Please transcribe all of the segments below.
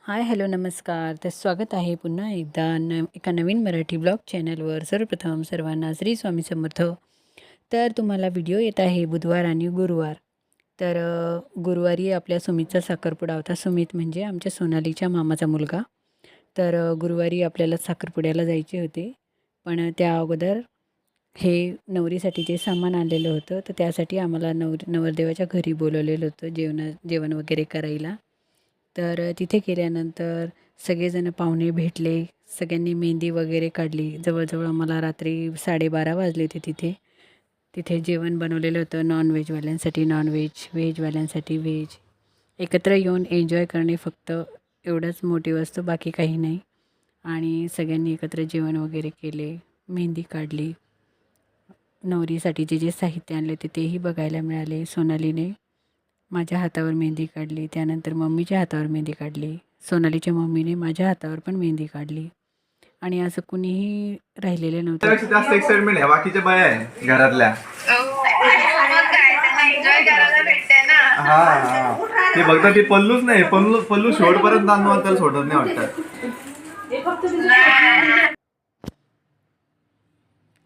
हाय, hello, नमस्कार. तर स्वागत आहे पुन्हा एकदा एका नवीन मराठी ब्लॉग चॅनलवर. सर्वप्रथम सर्वांना श्री स्वामी समर्थ. तर तुम्हाला व्हिडिओ येत आहे बुधवार आणि गुरुवार. तर गुरुवारी आपल्या सुमितचा साखरपुडा होता. सुमित म्हणजे आमच्या सोनालीच्या मामाचा मुलगा. तर गुरुवारी आपल्याला साखरपुड्याला जायचे होते. पण त्या अगोदर हे नवरीसाठी जे सामान आणलेलं होतं, तर त्यासाठी आम्हाला नवरदेवाच्या घरी बोलवलेलं होतं जेवण वगैरे करायला. तर तिथे गेल्यानंतर सगळेजण पाहुणे भेटले. सगळ्यांनी मेहंदी वगैरे काढली. जवळजवळ आम्हाला रात्री 12:30 वाजले होते तिथे. तिथे जेवण बनवलेलं होतं. नॉनव्हेजवाल्यांसाठी नॉनव्हेज, व्हेजवाल्यांसाठी व्हेज. एकत्र येऊन एन्जॉय करणे फक्त एवढंच मोटिव्ह असतं, बाकी काही नाही. आणि सगळ्यांनी एकत्र जेवण वगैरे केले, मेहंदी काढली. नवरीसाठी जे जे साहित्य आणले होते तेही बघायला मिळाले. सोनालीने माझ्या हातावर मेहंदी काढली, त्यानंतर मम्मीच्या हातावर मेहंदी काढली. सोनालीच्या मम्मीने माझ्या हातावर पण मेहंदी काढली. आणि असं कुणीही राहिलेलं नव्हतं. त्यापेक्षा जास्त एक्साइटमेंट आहे बाकीच्या बाया आहे घरातल्या. हा ते फक्त ती पल्लूच नाही, पल्लू शेवटपर्यंत आणून त्याला सोडत नाही वाटतं.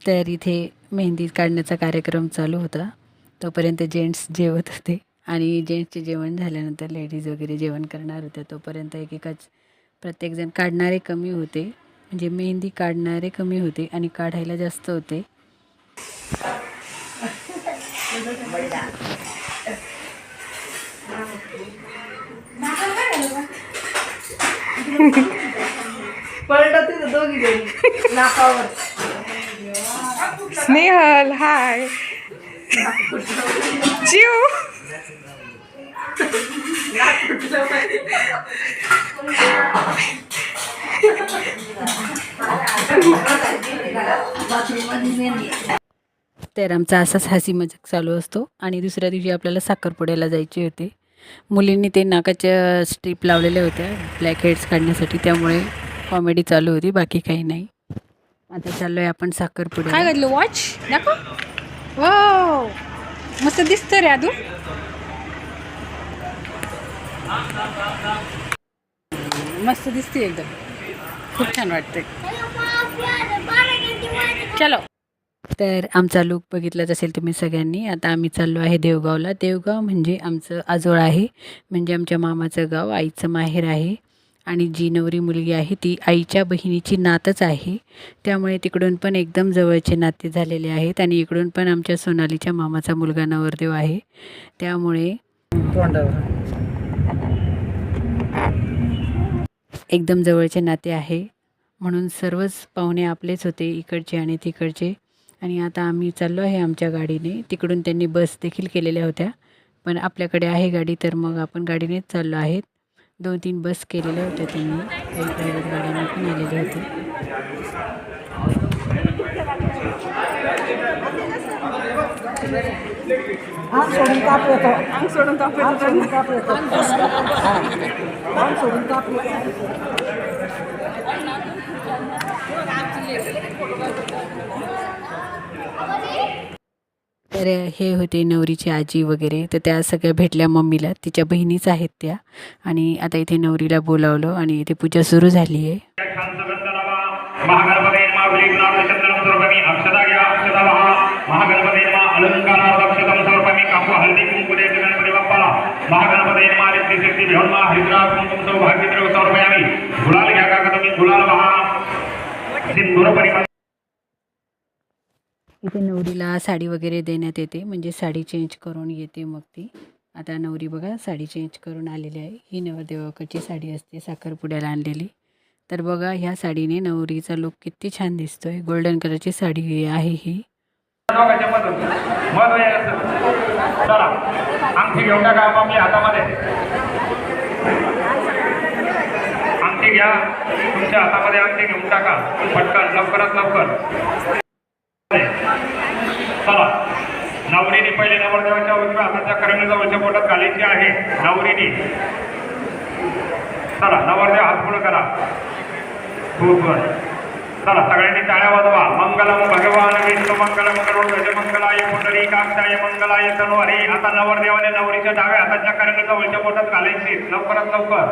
तर इथे मेहंदी काढण्याचा कार्यक्रम चालू होता. तोपर्यंत जेंट्स जेवत होते आणि जेंट्सचे जेवण झाल्यानंतर लेडीज वगैरे जेवण करणार होत्या. तोपर्यंत प्रत्येकजण काढणारे कमी होते, म्हणजे मेहंदी काढणारे कमी होते आणि काढायला जास्त होते. स्नेहल हाय जीव तर आमचा असाच हसी मजाक चालू असतो. आणि दुसऱ्या दिवशी आपल्याला साखरपुड्याला जायचे होते. मुलींनी ते नाकाच्या स्ट्रीप लावलेल्या होत्या ब्लॅक हेड्स काढण्यासाठी, त्यामुळे कॉमेडी चालू होती, बाकी काही नाही. आता चाललो आहे आपण साखरपुड्याला. काय घातलं वॉच दाखव. वाव मस्त दिसतं रे आदू. मस्त दिसते एकदम, खूप छान वाटते. चलो. तर आमचा लूक बघितलाच असेल तुम्ही सगळ्यांनी. आता आम्ही चाललो आहे देवगावला. देवगाव म्हणजे आमचं आजोळ आहे, म्हणजे आमच्या मामाचं गाव, आईचं माहेर आहे. आणि जी नवरी मुलगी आहे ती आईच्या बहिणीची नातच आहे, त्यामुळे तिकडून पण एकदम जवळचे नाते झालेले आहेत. आणि इकडून पण आमच्या सोनालीच्या मामाचा मुलगा नवरदेव आहे, त्यामुळे एकदम जवळचे नाते आहे. म्हणून सर्वच पाहुणे आपलेच होते, इकडचे आणि तिकडचे. आणि आता आम्ही चाललो आहे आमच्या गाडीने. तिकडून त्यांनी बस देखील केलेल्या होत्या, पण आपल्याकडे आहे गाडी, तर मग आपण गाडीनेच चाललो आहेत. 2-3 बस केलेल्या होत्या त्यांनी, काही प्रायव्हेट गाड्यांनी पण आलेले होते. तर हे होते नवरीची आजी वगैरे. तर त्या सगळ्या भेटल्या मम्मीला, तिच्या बहिणीच आहेत त्या. आणि आता इथे नवरीला बोलावलं आणि इथे पूजा सुरू झाली आहे. इथे नवरीला साडी वगैरे देण्यात येते, म्हणजे साडी चेंज करून येते मग ती. आता नवरी बघा साडी चेंज करून आलेली आहे. ही नवरदेवाकडची साडी असते साखरपुड्याला आणलेली. तर बघा ह्या साडीने नवरीचा लुक किती छान दिसतोय. गोल्डन कलरची साडी आहे ही. अंगठी घेऊन टाका आपल्या हातामध्ये. अंगठी घ्या, तुमच्या हातामध्ये अंगठी घेऊन टाका पटकन, लवकरात लवकर. चला, नवरीने पहिले नवरदेवाच्या उजव्या हाताच्या करंगजवळच्या बोटात घालायची आहे नवरीने. चला, नवरदेव हात पुढे करा. खूप चला, सगळ्यांनी टाळ्या वाजवा. मंगलम भगवान विष्णू मंगलम गरुड मंगलाय पुंडरीकाक्षाय मंगलाय तनोहरी. आता नवरदेवाने नवरीच्या डाव्या हाताच्या करंगजवळच्या बोटात घालायची, लवकरात लवकर.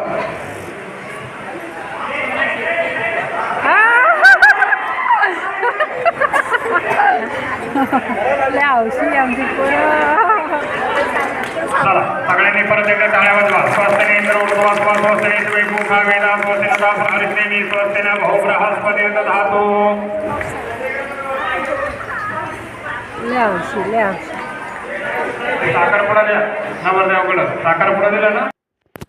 हौशी आमची पोरं. चला सगळ्यांनी परत एकदा टाळ्या वाजवा. स्वस्तिने इंद्र ऊर्ध्वा स्वस्तिने द्विमुखा वेदा स्वस्तिनता भारिष्णेमी स्वस्तिना बहु बृहस्पती दधातु. लय हौशी लय हौशी. साखरपुडा द्या नवरदेवाकडं. साखरपुडा दिला ना.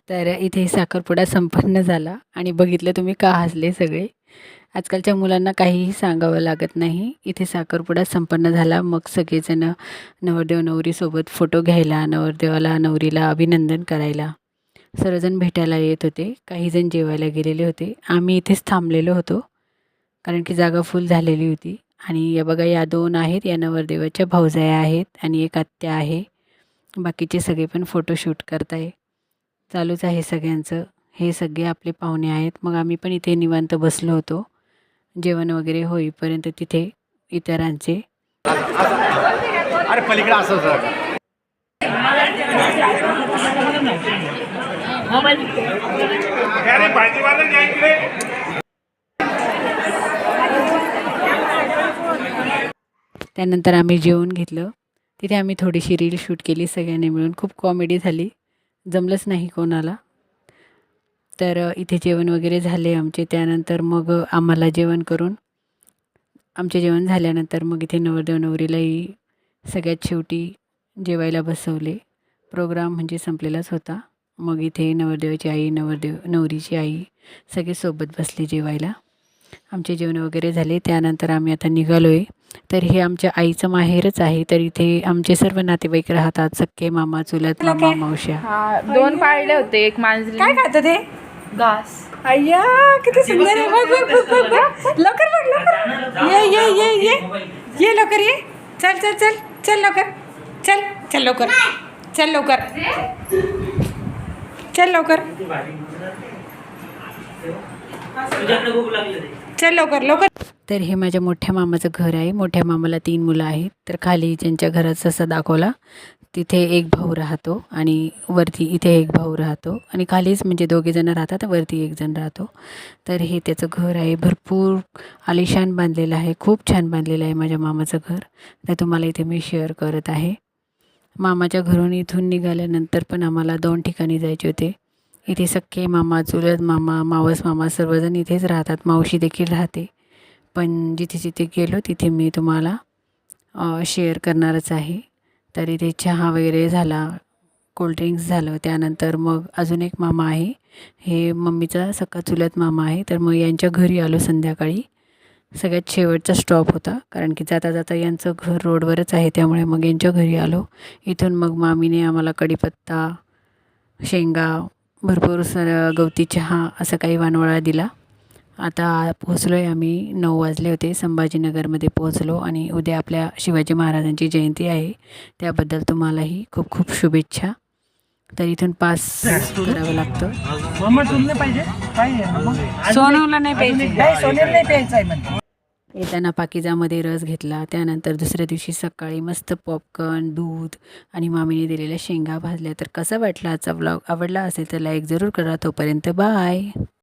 तर इथे साखरपुडा संपन्न झाला आणि बघितलं तुम्ही का हसले सगळे. आजकालच्या मुलांना काहीही सांगावं लागत नाही. इथे साखरपुडा संपन्न झाला. मग सगळेजण नवरदेव नवरीसोबत फोटो घ्यायला, नवरदेवाला नवरीला अभिनंदन करायला सर्वजण भेटायला येत होते. काहीजण जेवायला गेलेले होते. आम्ही इथेच थांबलेलो होतो कारण की जागा फुल झालेली होती. आणि या बघा या 2 आहेत, या नवरदेवाच्या भावजाया आहेत आणि एक आत्या आहे. बाकीचे सगळे पण फोटोशूट करताय. चालूच आहे सगळ्यांचं. हे सगळे आपले पाहुणे आहेत. मग आम्ही पण इथे निवांत बसलो होतो जेवण वगैरे होईपर्यंत तिथे इतरांचे. अरे पलीकडे असं सर. त्यानंतर आम्ही जेवून घेतलं. तिथे आम्ही थोडीशी रील शूट केली सगळ्यांनी मिळून. खूप कॉमेडी झाली, जमलंच नाही कोणाला. तर इथे जेवण वगैरे झाले आमचे. त्यानंतर मग आम्हाला जेवण करून आमचे जेवण झाल्यानंतर मग इथे नवरदेव नवरीलाही सगळ्यात शेवटी जेवायला बसवले. प्रोग्राम म्हणजे संपलेलाच होता. मग इथे नवरदेवाची आई, नवरीची आई सगळे सोबत बसले जेवायला. आमचे जेवण वगैरे झाले. त्यानंतर आम्ही आता निघालो आहे. तर हे आमच्या आईचं माहेरच आहे. तर इथे आमचे सर्व नातेवाईक राहतात. सख्खे मामा, चुलत मामा, मावश्या. 2 पाळले होते. एक मांजरी. काय खातं ते घास. अय्या किती सुंदर आहे. बघ बघ बघ बघ बघ. लवकर बघ लवकर. ये ये ये ये ये लवकर ये. चल चल चल चल लवकर. चल चल लवकर. चल लवकर. चल लवकर. चल लवकर लवकर. तर हे माझ्या मोठ्या मामाचं घर आहे. मोठ्या मामाला 3 मुलं आहेत. तर खाली ज्यांच्या घरात जसा दाखवला तिथे एक भाऊ राहतो आणि वरती इथे एक भाऊ राहतो आणि खालीच म्हणजे 2 जण राहतात, वरती 1 जण राहतो. तर हे त्याचं घर आहे. भरपूर आलिशान बांधलेलं आहे. खूप छान बांधलेलं आहे माझ्या मामाचं घर. तर तुम्हाला इथे मी शेअर करत आहे. मामाच्या घरून इथून निघाल्यानंतर पण आम्हाला 2 ठिकाणी जायचे होते. इथे सख्खे मामा, चुलत मामा, मावस मामा सर्वजण इथेच राहतात. मावशी देखील राहते. पण जिथे जिथे गेलो तिथे मी तुम्हाला शेअर करणारच आहे. तर इथे चहा वगैरे झाला, कोल्ड्रिंक्स झालं. त्यानंतर मग अजून एक मामा आहे. हे मम्मीचा सख्खा चुलत मामा आहे. तर मग यांच्या घरी आलो संध्याकाळी. सगळ्यात शेवटचा स्टॉप होता कारण की जाता जाता यांचं घर रोडवरच आहे. त्यामुळे मग यांच्या घरी आलो. इथून मग मामीने आम्हाला कढीपत्ता, शेंगा, भरपूर गवती चहा असं काही वानवळा दिला. आता पोहोचलो आहे आम्ही. 9 वाजले होते. संभाजीनगरमध्ये पोहोचलो आणि उद्या आपल्या शिवाजी महाराजांची जयंती आहे. त्याबद्दल तुम्हालाही खूप खूप शुभेच्छा. तर इथून पास करावं लागतं. सोनवला नाही पाहिजे. नाही प्यायचं आहे म्हणते. येताना पाकिजामध्ये रस घेतला. त्यानंतर दुसऱ्या दिवशी सकाळी मस्त पॉपकॉर्न, दूध आणि मामीने दिलेल्या शेंगा भाजल्या. तर कसा वाटला आजचा व्लॉग? आवडला असेल तर लाईक जरूर करा. तोपर्यंत बाय.